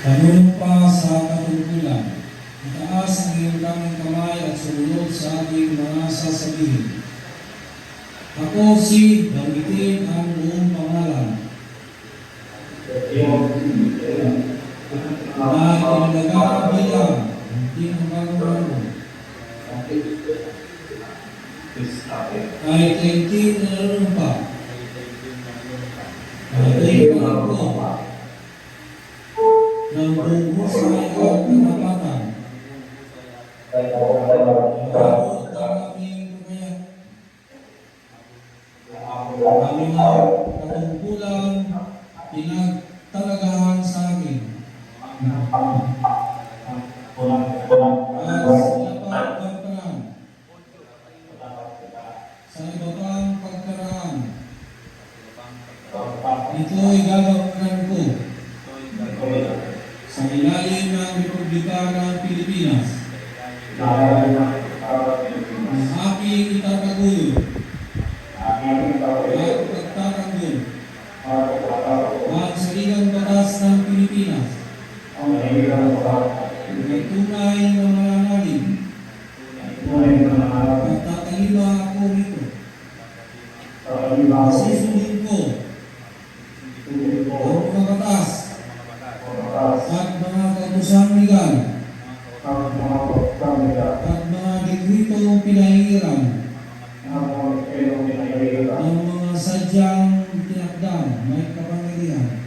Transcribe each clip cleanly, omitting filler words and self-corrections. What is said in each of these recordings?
Panumpa sa katungkulan. Itaas ang iyong daming kamay at sumunod sa ating mga sasabihin. Ako si banggitin ang buong pangalan na inalagaan bilang hindi magagawa kahit hindi nanunumpa ay ko ng buong husay at katapatan. Ako ang aming lumayan. Ang mga katungkulan pinagtalagahan sa akin. At sinapagpagparaan sa iba pang pagkaraan. Ito'y gagawin ko sa ilalim ng Republika ng Pilipinas. Ang aking itataguyod at pagtatanggol ang saligang batas ng Pilipinas. Ang tunay na mananalig at tatalima ako nito. Susundin ko ang mga batas at mga kautosang legal at mga dekrito pinahiran ng mga sadyang tinakdang may kapangyarihan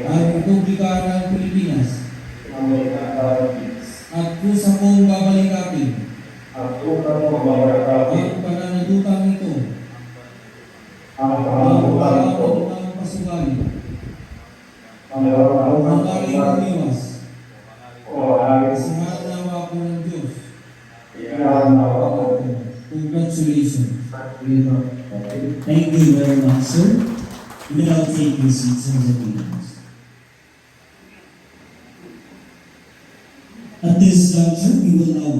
ang Republika ng Pilipinas at kusa kong babalikapin ang pananadutang ito ang pangalaman ng pasugali ang aking umiwas sa hanawa ko ng Diyos. Congratulations. Thank you very much, sir. You may now take your seats on the tables. At this juncture, we will now